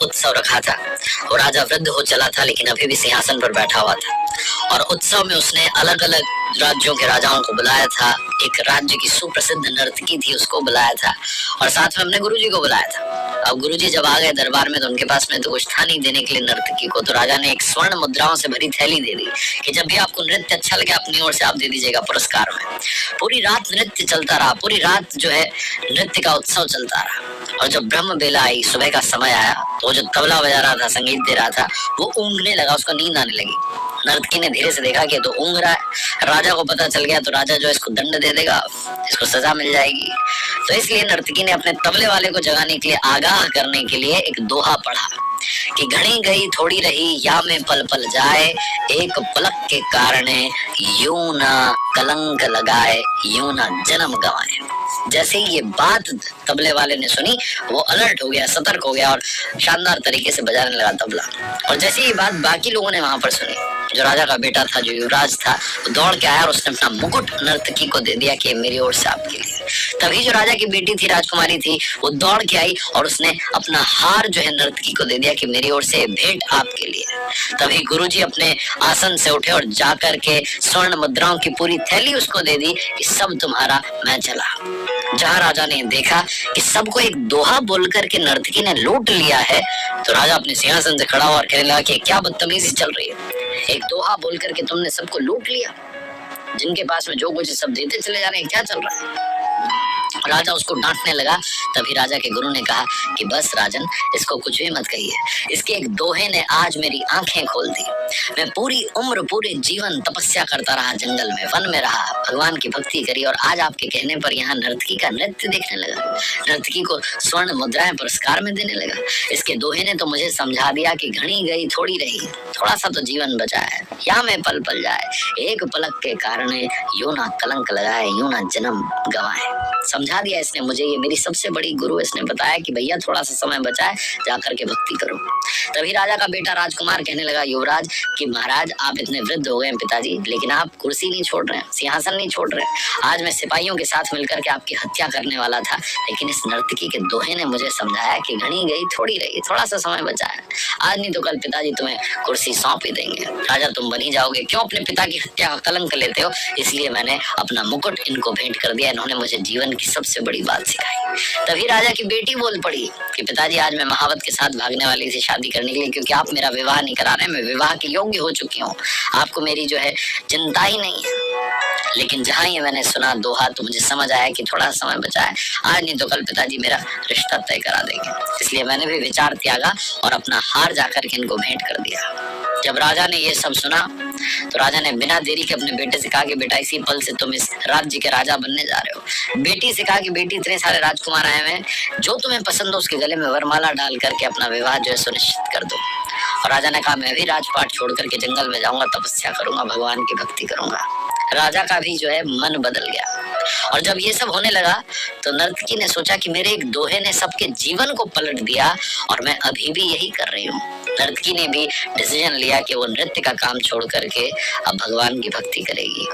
उत्सव रखा था। वो राजा वृद्ध हो चला था लेकिन अभी भी सिंहासन पर बैठा हुआ था और उत्सव में उसने अलग अलग राज्यों के राजाओं को बुलाया था। एक राज्य की सुप्रसिद्ध नर्तकी थी, उसको बुलाया था और साथ में अपने गुरुजी को बुलाया था। अब गुरुजी जब आ गए दरबार में तो उनके पास में तो कुछ था नहीं देने के लिए नर्तकी को, तो राजा ने एक स्वर्ण मुद्राओं से भरी थैली दे दी कि जब भी आपको नृत्य अच्छा लगे अपनी ओर से आप दे दीजिएगा पुरस्कार में। पूरी रात नृत्य चलता रहा, पूरी रात जो है नृत्य का उत्सव चलता रहा और जब ब्रह्म बेला आई, सुबह का समय आया, तो जो तबला बजा रहा था, संगीत दे रहा था, वो ऊँघने लगा, उसको नींद आने लगी। नर्तकी ने धीरे से देखा कि तो ऊँघ रहा है। राजा को पता चल गया तो राजा जो है इसको दंड दे देगा, इसको सजा मिल जाएगी। तो इसलिए नर्तकी ने अपने तबले वाले को जगाने के लिए, आगाह करने के लिए एक दोहा पढ़ा कि घड़ी गई थोड़ी रही या में पल पल जाए, एक पलक के कारण यूं ना कलंक लगाए, यूं ना जन्म गवाए। जैसे ही ये बात तबले वाले ने सुनी, वो अलर्ट हो गया, सतर्क हो गया और शानदार तरीके से बजाने लगा तबला। और जैसे ये बात बाकी लोगों ने वहां पर सुनी, जो राजा का बेटा था, जो युवराज था, वो दौड़ के आया और उसने अपना मुकुट नर्तकी को दे दिया कि मेरी ओर से आपके लिए। तभी जो राजा की बेटी थी, राजकुमारी थी, वो दौड़ के आई और उसने अपना हार जो है नर्तकी को दे दिया कि मेरी ओर से भेंट आपके लिए। तभी गुरुजी अपने आसन से उठे और जाकर के स्वर्ण मुद्राओं की पूरी थैली उसको दे दी कि सब तुम्हारा, मैं चला। जहाँ राजा ने देखा कि सबको एक दोहा बोलकर के नर्तकी ने लूट लिया है, तो राजा अपने सिंहासन से खड़ा हुआ और कहने लगा कि क्या बदतमीजी चल रही है, एक दोहा बोल करके तुमने सबको लूट लिया, जिनके पास में जो कुछ सब देते चले जा रहे हैं, क्या चल रहा है। राजा उसको डांटने लगा। तभी राजा के गुरु ने कहा कि बस राजन, इसको कुछ भी मत कहिए, इसके एक दोहे ने आज मेरी आंखें खोल दी। मैं पूरी उम्र, पूरे जीवन तपस्या करता रहा, जंगल में, वन में रहा, भगवान की भक्ति करी और आज आपके कहने पर यहाँ नर्तकी का नृत्य देखने लगा, नर्तकी को स्वर्ण मुद्राएं पुरस्कार में देने लगा। इसके दोहे ने तो मुझे समझा दिया कि घड़ी गई थोड़ी रही, थोड़ा सा तो जीवन बचा है, या में पल पल जाए, एक पलक के कारण यूं ना कलंक लगाए, यूं ना जन्म गवाए। समझा दिया इसने मुझे, ये मेरी सबसे बड़ी गुरु, इसने बताया कि भैया थोड़ा सा समय बचा है, जाकर के भक्ति करो। तभी राजा का बेटा राजकुमार कहने लगा युवराज कि महाराज आप इतने वृद्ध हो गए हैं पिताजी, लेकिन आप कुर्सी नहीं छोड़ रहे हैं, सिंहासन नहीं छोड़ रहे हैं। आज मैं सिपाहियों के साथ मिलकर के आपकी हत्या करने वाला था, लेकिन इस नर्तकी के दोहे ने मुझे समझाया कि घड़ी गई थोड़ी रही, थोड़ा सा समय बचा है, आज नहीं तो कल पिताजी तुम्हें कुर्सी सौंप ही देंगे, राजा तुम बन ही जाओगे। क्यों अपने पिता की हत्या का कलंक लेते हो, इसलिए मैंने अपना मुकुट इनको भेंट कर दिया, इन्होंने मुझे जीवन की सबसे बड़ी बात सिखाई। तभी राजा की बेटी बोल पड़ी कि पिताजी आज मैं महावत के साथ भागने वाली थी शादी करने के लिए, क्योंकि आप मेरा विवाह नहीं करा रहे, मैं विवाह के योग्य हो चुकी हूँ, आपको मेरी जो है चिंता ही नहीं है। लेकिन जहां ये मैंने सुना दोहा तो मुझे समझ आया कि थोड़ा समय बचा है, आज नहीं तो कल पिताजी मेरा रिश्ता तय करा देंगे, इसलिए मैंने भी विचार त्यागा और अपना हार जाकर के इनको भेंट कर दिया। जब राजा ने ये सब सुना तो राजा ने बिना देरी के अपने बेटे से कहा कि बेटा इसी पल से तुम इस राज्य के राजा बनने जा रहे हो। बेटी से कहा कि बेटी इतने सारे राजकुमार आए हुए हैं, जो तुम्हें पसंद हो उसके गले में वरमाला डाल करके अपना विवाह जो है सुनिश्चित कर दो। और राजा ने कहा मैं भी राजपाट छोड़ करके जंगल में जाऊंगा, तपस्या करूंगा, भगवान की भक्ति करूंगा। राजा का भी जो है मन बदल गया। और जब ये सब होने लगा तो नर्तकी ने सोचा कि मेरे एक दोहे ने सबके जीवन को पलट दिया और मैं अभी भी यही कर रही हूँ। नर्तकी ने भी डिसीजन लिया कि वो नृत्य का काम छोड़ करके अब भगवान की भक्ति करेगी।